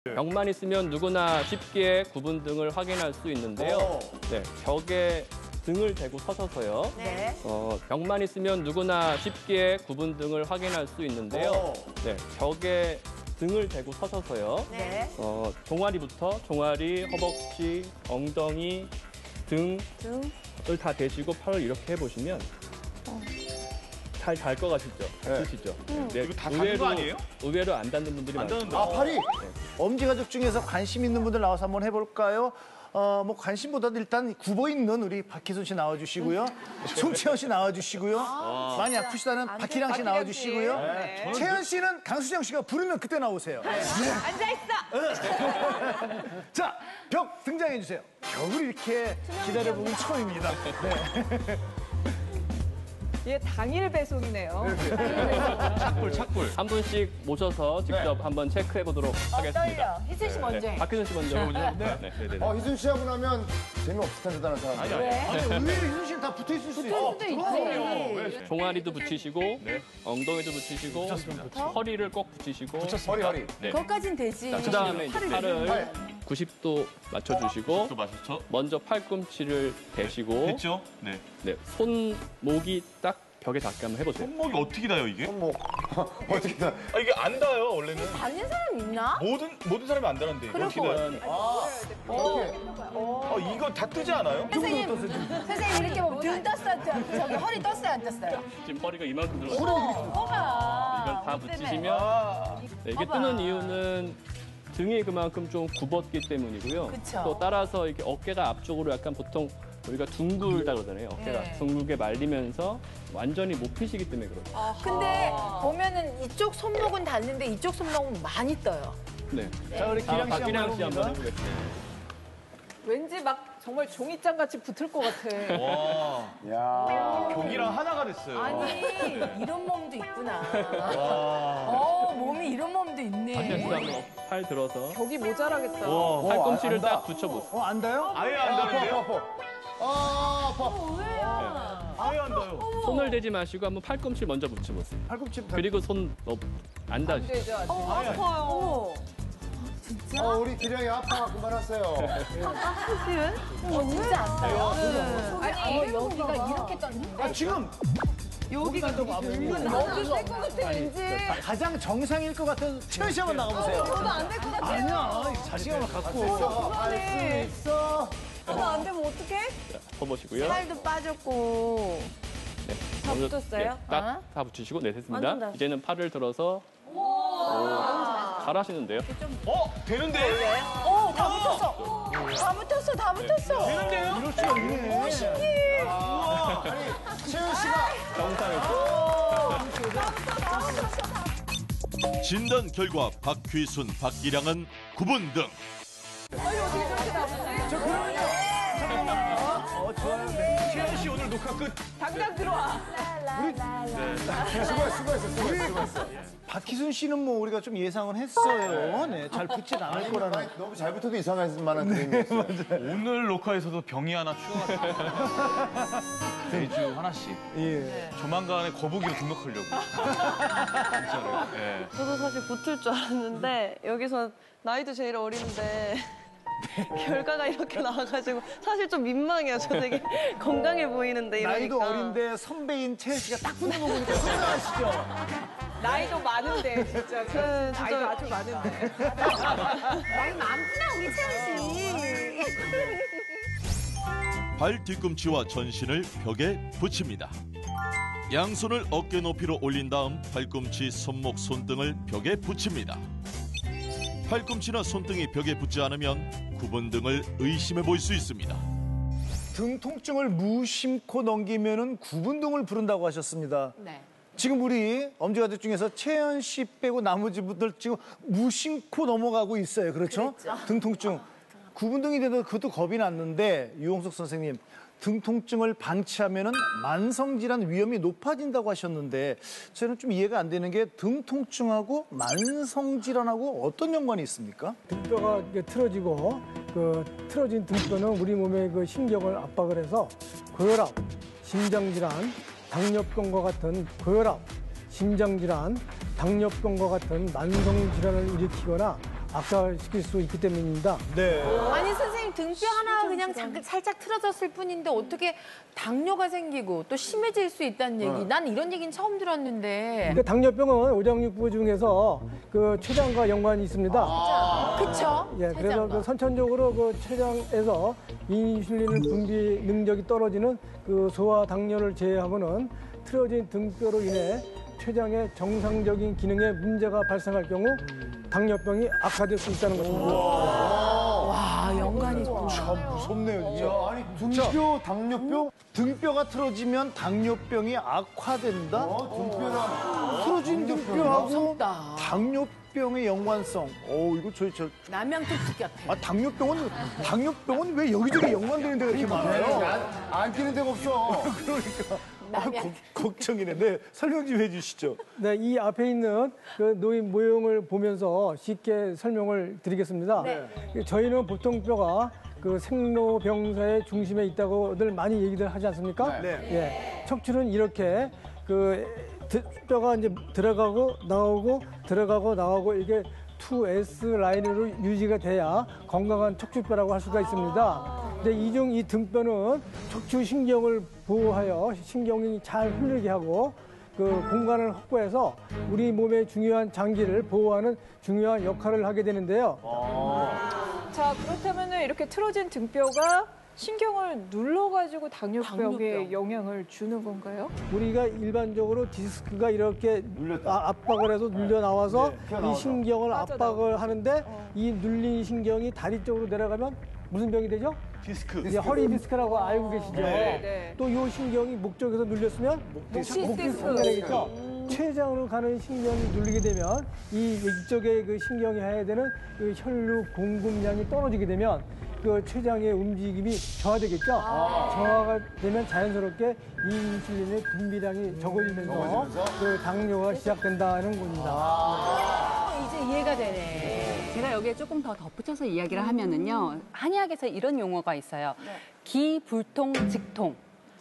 벽만 있으면 누구나 쉽게 구분등을 확인할 수 있는데요. 네, 벽에 등을 대고 서셔서요. 네. 벽만 있으면 누구나 쉽게 구분등을 확인할 수 있는데요. 네, 벽에 등을 대고 서셔서요. 네. 종아리, 허벅지, 엉덩이, 등을 다 대시고 팔을 이렇게 해보시면 잘 닿을 것 같으시죠? 같으시죠? 네, 이거 다 닿는 거 아니에요? 의외로 안 닿는 분들이 많습니다. 닿는다. 팔이 엄지가족 중에서 관심 있는 분들 나와서 한번 해볼까요? 뭐 관심보다도 일단 굽어 있는 우리 박희순 씨 나와주시고요. 송채연 씨 나와주시고요. 많이 아프시다는 박희량 씨 나와주시고요. 네. 채연 씨는 강수정 씨가 부르면 그때 나오세요. 앉아있어! 자, 벽 등장해 주세요. 벽을 이렇게 기다려보면 처음입니다. 네. 얘 당일 배송이네요. 착불. 한 분씩 모셔서 직접 한번 체크해 보도록 하겠습니다. 떨려. 희순 씨 먼저 해. 박희순 씨 먼저. 네. 희순 씨하고 나면 재미없을 듯한 사람. 아니. 아니, 의외로 희순 씨는 다 붙어 있을 수 있어. 수도 있지. 종아리도 붙이시고, 엉덩이도 붙이시고, 허리를 꼭 붙이시고, 허리. 네. 그것까진 되지. 그 다음에 이제 팔을 90도 맞춰주시고, 또 마셨죠? 먼저 팔꿈치를 대시고, 됐죠? 네. 네, 손목이 딱 벽에 닿게 한번 해보세요. 손목이 어떻게 닿아요, 이게? 어떻게 다 이게 안 닿아요, 원래는. 닿는 사람 있나? 모든 사람이 안 닿는데. 이거 어떻게 닿아요? 이거 다 뜨지 않아요? 선생님 이렇게 보면 등 떴어요. 저기 허리 떴어요, 안 떴어요? 지금 허리가 이만큼 들어가요. 봐봐. 이걸 다 붙이시면 네, 이게 뜨는 이유는 등이 그만큼 좀 굽었기 때문이고요. 그쵸. 또 따라서 이렇게 어깨가 앞쪽으로 약간 보통 우리가 둥글다 그러잖아요. 어깨가 네. 둥글게 말리면서 완전히 못 피시기 때문에 그렇죠. 근데 보면은 이쪽 손목은 닿는데 이쪽 손목은 많이 떠요. 네. 자, 우리 기량 씨 박기량 씨 한번 한번 해봅니다. 해보겠습니다. 왠지 막 정말 종이장 같이 붙을 것 같아. 와, 야. 벽이랑 하나가 됐어요. 아니, 이런 몸도 있구나. 와. 몸이 이런 몸도 박기량 씨 있네. 한번 팔 들어서 벽이 모자라겠다. 와. 팔꿈치를 안다. 딱 붙여보세요. 안 닿아요? 아예 안 닿는데요? 아파. 아예 안 닿아요. 손을 대지 마시고 한번 팔꿈치를 먼저 붙여보세요. 팔꿈치 그리고 손 안 닿으시죠. 되죠, 아직. 아파요. 우리 기량이 아파 그만하세요. 진짜 아파요. 아니, 여기가 이렇게 떴는데. 아, 지금 여기가 너무 아프고. 여기 뗄것 같아, 왠지. 가장 정상일 것 같은 채연 씨 한번 나가보세요. 저도 안 될 것 같아요. 아니야, 자신감을 갖고. 할 수 있어. 저도 안 되면 어떡해? 퍼보시고요. 살도 빠졌고. 네. 다 먼저, 붙었어요? 딱 다 붙이시고 네 됐습니다. 완전 다 이제는 팔을 들어서 잘하시는데요. 되는데? 다 붙었어. 다 붙었어, 다 붙었어. 되는데요? 이럴 수가 있네. 채연 씨가 진단 결과 박휘순, 박기량은 9분 등. 좋아요. 채연 씨 오늘 녹화 끝. 당장 들어와. 수고했어. 박희순 씨는 뭐 우리가 좀 예상은 했어요. 네, 잘 붙진 않을 거라는. 너무 잘 붙어도 이상할 만한 그림이었어요. 오늘 녹화에서도 병이 하나 추가가 매주 하나씩. 예. 조만간에 거북이로 등록하려고. 진짜로. 예. 저도 사실 붙을 줄 알았는데 여기서 나이도 제일 어린데 결과가 이렇게 나와가지고 사실 좀 민망해요. 저 되게 건강해 보이는데 이러니까. 나이도 어린데 선배인 채연 씨가 딱 붙는 거 보니까 속상하시죠? 나이도 많은데, 진짜. 네, 나이도 진짜 아주 많은데. 나이 많구나, 우리 채연 씨. 발 뒤꿈치와 전신을 벽에 붙입니다. 양손을 어깨 높이로 올린 다음 팔꿈치, 손목, 손등을 벽에 붙입니다. 팔꿈치나 손등이 벽에 붙지 않으면 구분 등을 의심해 볼 수 있습니다. 등 통증을 무심코 넘기면은 구분등을 부른다고 하셨습니다. 네. 지금 우리 엄지가족 중에서 채연 씨 빼고 나머지 분들 지금 무심코 넘어가고 있어요. 그렇죠? 등 통증. 구분등이 돼도 그것도 겁이 났는데 유홍석 선생님, 등 통증을 방치하면은 만성질환 위험이 높아진다고 하셨는데 저는 좀 이해가 안 되는 게 등 통증하고 만성질환하고 어떤 연관이 있습니까? 등뼈가 이게 틀어지고 그 틀어진 등뼈는 우리 몸의 그 신경을 압박을 해서 고혈압, 심장질환, 당뇨병과 같은 고혈압, 심장질환, 당뇨병과 같은 만성질환을 일으키거나 악화시킬 수 있기 때문입니다. 네. 아니 선생님 등뼈 하나 그냥 살짝 틀어졌을 뿐인데 어떻게 당뇨가 생기고 또 심해질 수 있다는 얘기. 난 이런 얘기는 처음 들었는데. 그 당뇨병은 오장육부 중에서 그 췌장과 연관이 있습니다. 그쵸? 예, 그래서 그 선천적으로 그 췌장에서 인슐린을 분비 능력이 떨어지는 그 소화 당뇨를 제외하고는 틀어진 등뼈로 인해 췌장의 정상적인 기능에 문제가 발생할 경우 당뇨병이 악화될 수 있다는 것입니다. 와 연관이 있구나. 참 무섭네요, 진짜. 아니 등뼈 당뇨병? 등뼈가 틀어지면 당뇨병이 악화된다? 등뼈랑 틀어진 등뼈하고 무섭다. 당뇨병의 연관성. 이거 남양 특집 같아. 당뇨병은 왜 여기저기 연관되는 데가 이렇게 많아요? 안 끼는 데가 없어. 그러니까. 걱정이네. 네, 설명 좀 해주시죠. 네, 이 앞에 있는 그 노인 모형을 보면서 쉽게 설명을 드리겠습니다. 저희는 보통 뼈가 그 생로병사의 중심에 있다고들 많이 얘기들 하지 않습니까? 네. 예, 척추는 이렇게 그 뼈가 이제 들어가고 나오고 이게 2S 라인으로 유지가 돼야 건강한 척추뼈라고 할 수가 있습니다. 근데 이 등뼈는 척추 신경을 보호하여 신경이 잘 흐르게 하고 그 공간을 확보해서 우리 몸의 중요한 장기를 보호하는 중요한 역할을 하게 되는데요. 자, 그렇다면 이렇게 틀어진 등뼈가 신경을 눌러가지고 당뇨병에 영향을 주는 건가요? 우리가 일반적으로 디스크가 이렇게 압박을 해서 눌려 나와서 이 신경을 압박을 하는데 이 눌린 신경이 다리 쪽으로 내려가면 무슨 병이 되죠? 디스크. 이제 허리 디스크라고 알고 계시죠? 네. 또 이 신경이 목 쪽에서 눌렸으면 목 디스크가 되겠죠? 췌장으로 가는 신경이 눌리게 되면 이쪽에 그 신경이 해야 되는 그 혈류 공급량이 떨어지게 되면 그 췌장의 움직임이 저하되겠죠? 저하가 되면 자연스럽게 인슐린의 분비량이 적어지면서 그 당뇨가 시작된다는 겁니다. 이제 이해가 되네. 제가 여기에 조금 더 덧붙여서 이야기를 하면은요. 한의학에서 이런 용어가 있어요. 기불통 직통.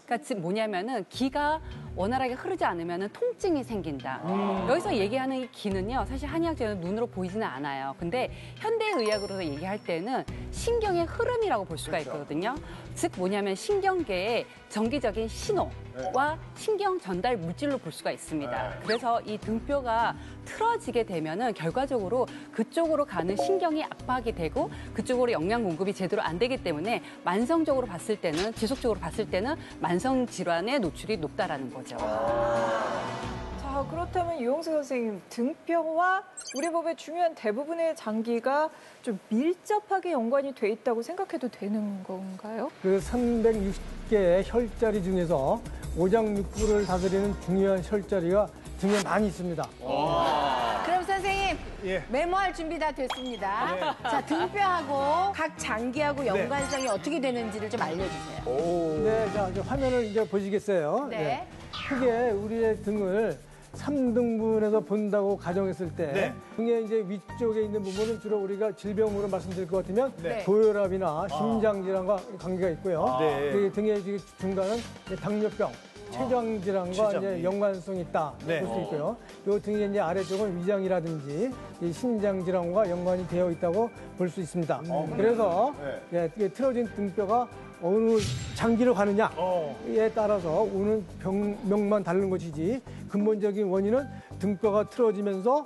그러니까 즉 뭐냐면은 기가 원활하게 흐르지 않으면 통증이 생긴다. 여기서 얘기하는 이 기는요, 사실 한의학적으로 눈으로 보이지는 않아요. 근데 현대의학으로 얘기할 때는 신경의 흐름이라고 볼 수가 있거든요. 즉 뭐냐면 신경계의 정기적인 신호와 신경 전달 물질로 볼 수가 있습니다. 그래서 이 등뼈가 틀어지게 되면은 결과적으로 그쪽으로 가는 신경이 압박이 되고 그쪽으로 영양 공급이 제대로 안 되기 때문에 만성적으로 봤을 때는 지속적으로 봤을 때는 만성 질환의 노출이 높다라는 거죠. 자, 그렇다면 유영수 선생님, 등뼈와 우리 몸의 중요한 대부분의 장기가 좀 밀접하게 연관이 돼 있다고 생각해도 되는 건가요? 그 360개의 혈자리 중에서 오장육부를 다스리는 중요한 혈자리가 등에 많이 있습니다. 그럼 선생님 예. 메모할 준비 다 됐습니다. 자 등뼈하고 각 장기하고 연관성이 어떻게 되는지를 좀 알려주세요. 네, 자, 이제 화면을 이제 보시겠어요? 네. 크게 우리의 등을 3등분해서 본다고 가정했을 때 등의 이제 위쪽에 있는 부분은 주로 우리가 질병으로 말씀드릴 것 같으면 고혈압이나 심장질환과 관계가 있고요. 그 등의 중간은 당뇨병, 췌장질환과 이제 연관성이 있다 볼 수 있고요. 이 등의 이제 아래쪽은 위장이라든지 이 신장질환과 연관이 되어 있다고 볼 수 있습니다. 그래서 이게 틀어진 등뼈가 어느 장기로 가느냐에 따라서 오는 병명만 다른 것이지 근본적인 원인은 등뼈가 틀어지면서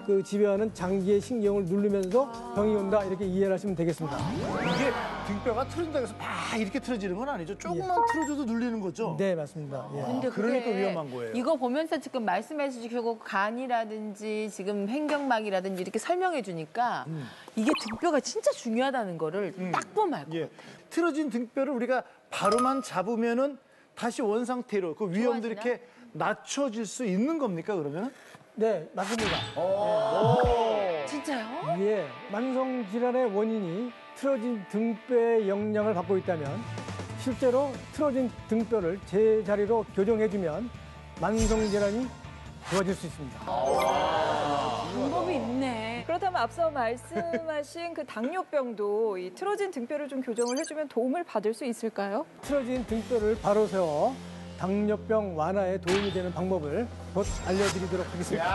그 지배하는 장기의 신경을 누르면서 병이 온다 이렇게 이해를 하시면 되겠습니다. 이게 등뼈가 틀어진다고 해서 막 이렇게 틀어지는 건 아니죠? 조금만 틀어줘도 눌리는 거죠? 네, 맞습니다. 예. 근데 그러니까 그게 위험한 거예요. 이거 보면서 지금 말씀해 주시고 간이라든지 지금 횡격막이라든지 이렇게 설명해 주니까 이게 등뼈가 진짜 중요하다는 거를 딱 보면 알 것 같아요. 틀어진 등뼈를 우리가 바로만 잡으면은 다시 원 상태로 그 위험도 이렇게 낮춰질 수 있는 겁니까, 그러면? 네, 맞습니다. 진짜요? 예, 만성 질환의 원인이 틀어진 등뼈의 영향을 받고 있다면 실제로 틀어진 등뼈를 제자리로 교정해주면 만성 질환이 좋아질 수 있습니다. 방법이 있네. 그렇다면 앞서 말씀하신 그 당뇨병도 이 틀어진 등뼈를 좀 교정을 해주면 도움을 받을 수 있을까요? 틀어진 등뼈를 바로 세워 당뇨병 완화에 도움이 되는 방법을 곧 알려드리도록 하겠습니다.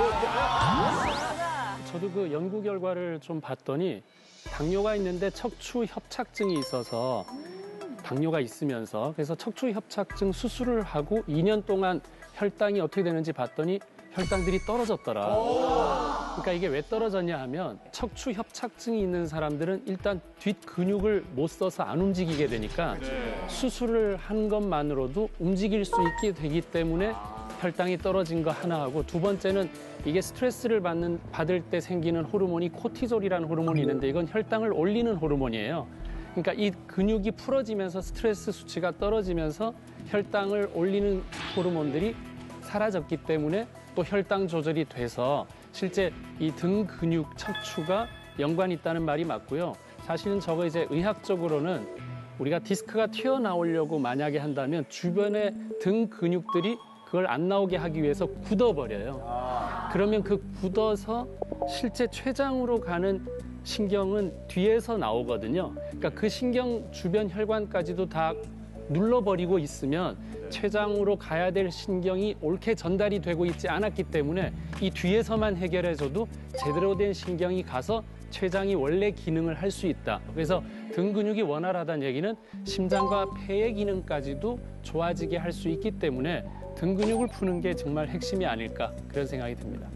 저도 그 연구 결과를 좀 봤더니 당뇨가 있는데 척추 협착증이 있어서 당뇨가 있으면서 그래서 척추 협착증 수술을 하고 2년 동안 혈당이 어떻게 되는지 봤더니 혈당들이 떨어졌더라. 그러니까 이게 왜 떨어졌냐 하면 척추 협착증이 있는 사람들은 일단 뒷 근육을 못 써서 안 움직이게 되니까 수술을 한 것만으로도 움직일 수 있게 되기 때문에 혈당이 떨어진 거 하나 하고 두 번째는 이게 스트레스를 받을 때 생기는 호르몬이 코티졸이라는 호르몬이 있는데 이건 혈당을 올리는 호르몬이에요. 그러니까 이 근육이 풀어지면서 스트레스 수치가 떨어지면서 혈당을 올리는 호르몬들이 사라졌기 때문에 또 혈당 조절이 돼서 실제 이 등 근육 척추가 연관이 있다는 말이 맞고요. 사실은 저거 이제 의학적으로는 우리가 디스크가 튀어나오려고 만약에 한다면 주변의 등 근육들이 그걸 안 나오게 하기 위해서 굳어버려요. 그러면 그 굳어서 실제 췌장으로 가는 신경은 뒤에서 나오거든요. 그러니까 그 신경 주변 혈관까지도 다 눌러버리고 있으면 췌장으로 가야 될 신경이 옳게 전달이 되고 있지 않았기 때문에 이 뒤에서만 해결해줘도 제대로 된 신경이 가서 췌장이 원래 기능을 할 수 있다. 그래서 등 근육이 원활하다는 얘기는 심장과 폐의 기능까지도 좋아지게 할 수 있기 때문에 등 근육을 푸는 게 정말 핵심이 아닐까 그런 생각이 듭니다.